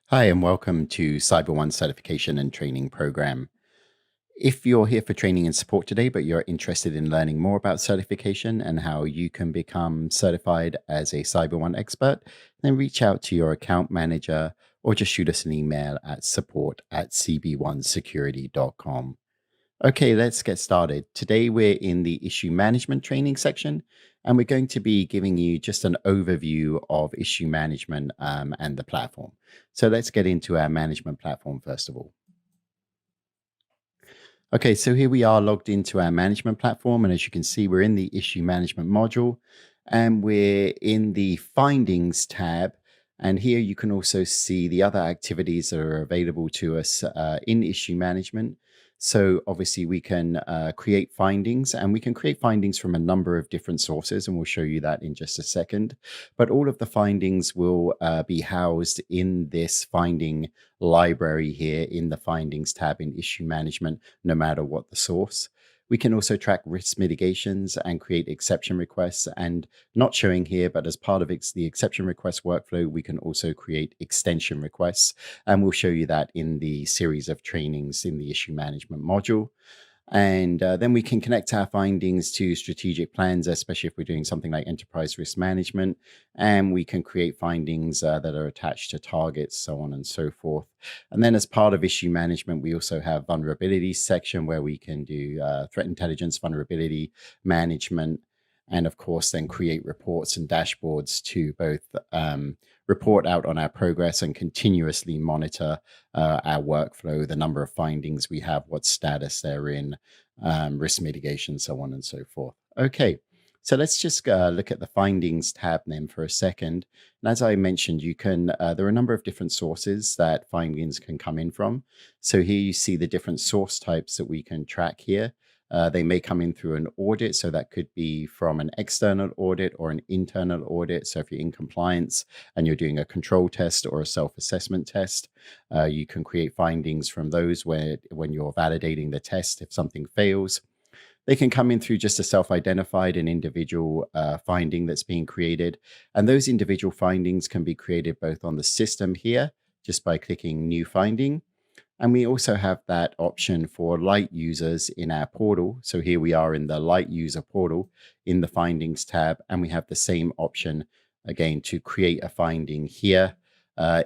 Hi, and welcome to CyberOne Certification and Training Program. If you're here for training and support today, but you're interested in learning more about certification and how you can become certified as a CyberOne expert, then reach out to your account manager or just shoot us an email at support@cb1security.com. Okay, let's get started. Today we're in the issue management training section, and we're going to be giving you just an overview of issue management and the platform. So let's get into our management platform first of all. Okay, so here we are logged into our management platform, and as you can see, we're in the issue management module, and we're in the findings tab. And here you can also see the other activities that are available to us in issue management. So obviously we can create findings, and we can create findings from a number of different sources, and we'll show you that in just a second. But all of the findings will be housed in this finding library here in the findings tab in issue management, no matter what the source. We can also track risk mitigations and create exception requests. And not showing here, but as part of the exception request workflow, we can also create extension requests. And we'll show you that in the series of trainings in the issue management module. And then we can connect our findings to strategic plans, especially if we're doing something like enterprise risk management. And we can create findings that are attached to targets, so on and so forth. And then as part of issue management, we also have vulnerabilities section where we can do threat intelligence, vulnerability management, and of course, then create reports and dashboards to both report out on our progress and continuously monitor our workflow, the number of findings we have, what status they're in, risk mitigation, so on and so forth. Okay, so let's just look at the findings tab then for a second. And as I mentioned, you can there are a number of different sources that findings can come in from. So here you see the different source types that we can track here. They may come in through an audit, so that could be from an external audit or an internal audit. So if you're in compliance and you're doing a control test or a self-assessment test, you can create findings from those where when you're validating the test, if something fails. They can come in through just a self-identified and individual finding that's being created. And those individual findings can be created both on the system here, just by clicking new finding, and we also have that option for light users in our portal. So here we are in the light user portal in the findings tab, and we have the same option again to create a finding here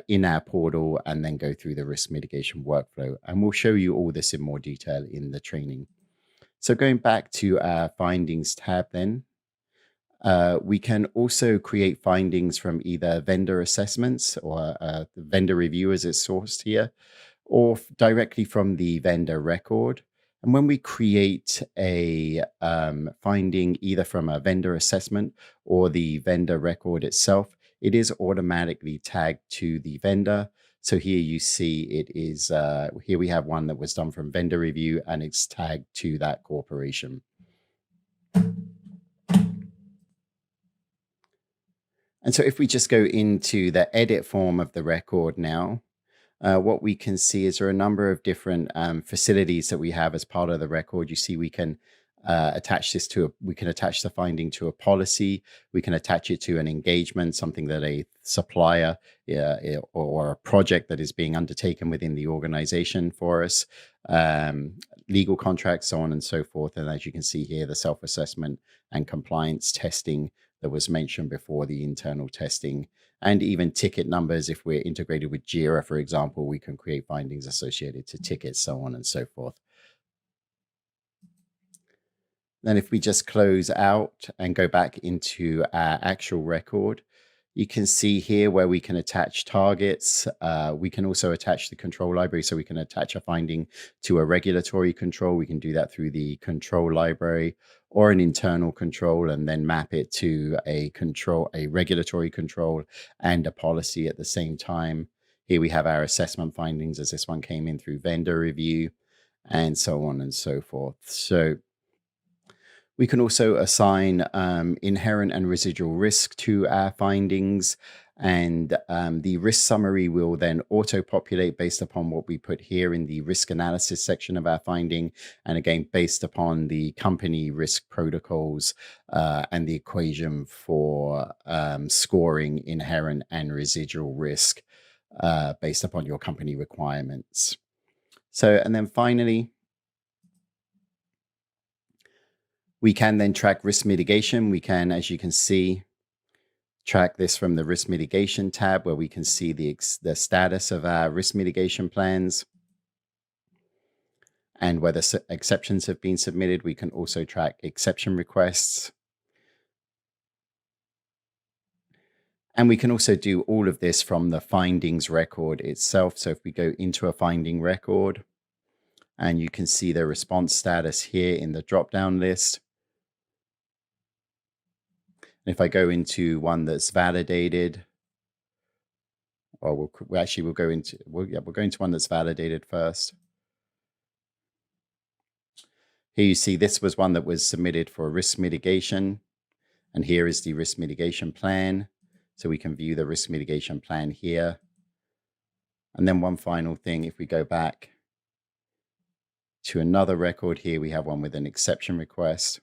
in our portal and then go through the risk mitigation workflow. And we'll show you all this in more detail in the training. So going back to our findings tab then, we can also create findings from either vendor assessments or vendor review as it's sourced here, or directly from the vendor record. And when we create a finding either from a vendor assessment or the vendor record itself, it is automatically tagged to the vendor. So here you see it is, here we have one that was done from vendor review and it's tagged to that corporation. And so if we just go into the edit form of the record now, what we can see is there are a number of different facilities that we have as part of the record. You see, we can attach this to we can attach the finding to a policy. We can attach it to an engagement, something that a supplier or a project that is being undertaken within the organization for us, legal contracts, so on and so forth. And as you can see here, the self-assessment and compliance testing that was mentioned before, the internal testing, and even ticket numbers. If we're integrated with Jira, for example, we can create findings associated to tickets, so on and so forth. Then if we just close out and go back into our actual record, you can see here where we can attach targets. We can also attach the control library. So we can attach a finding to a regulatory control. We can do that through the control library or an internal control and then map it to a control, a regulatory control and a policy at the same time. Here we have our assessment findings as this one came in through vendor review and so on and so forth. So we can also assign inherent and residual risk to our findings. And the risk summary will then auto-populate based upon what we put here in the risk analysis section of our finding. And again, based upon the company risk protocols and the equation for scoring inherent and residual risk. based upon your company requirements. So, and then finally, we can then track risk mitigation. We can, as you can see, track this from the risk mitigation tab, where we can see the status of our risk mitigation plans and whether exceptions have been submitted. We can also track exception requests. And we can also do all of this from the findings record itself. So if we go into a finding record, and you can see the response status here in the drop-down list. And if I go into one that's validated, or we'll go into one that's validated first. Here you see this was one that was submitted for risk mitigation, and here is the risk mitigation plan. So we can view the risk mitigation plan here. And then one final thing, if we go back to another record here, we have one with an exception request.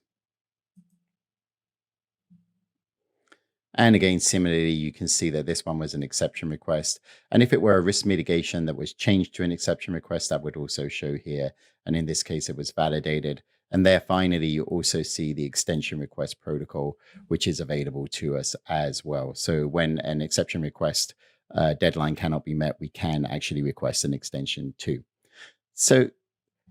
And again, similarly, you can see that this one was an exception request. And if it were a risk mitigation that was changed to an exception request, that would also show here. And in this case, it was validated. And there, finally, you also see the extension request protocol, which is available to us as well. So when an exception request deadline cannot be met, we can actually request an extension too. So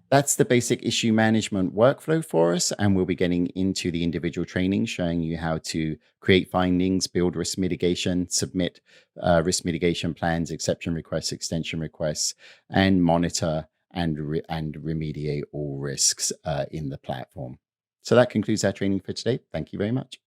that's the basic issue management workflow for us. And we'll be getting into the individual training, showing you how to create findings, build risk mitigation, submit risk mitigation plans, exception requests, extension requests, and monitor and remediate all risks in the platform. So that concludes our training for today. Thank you very much.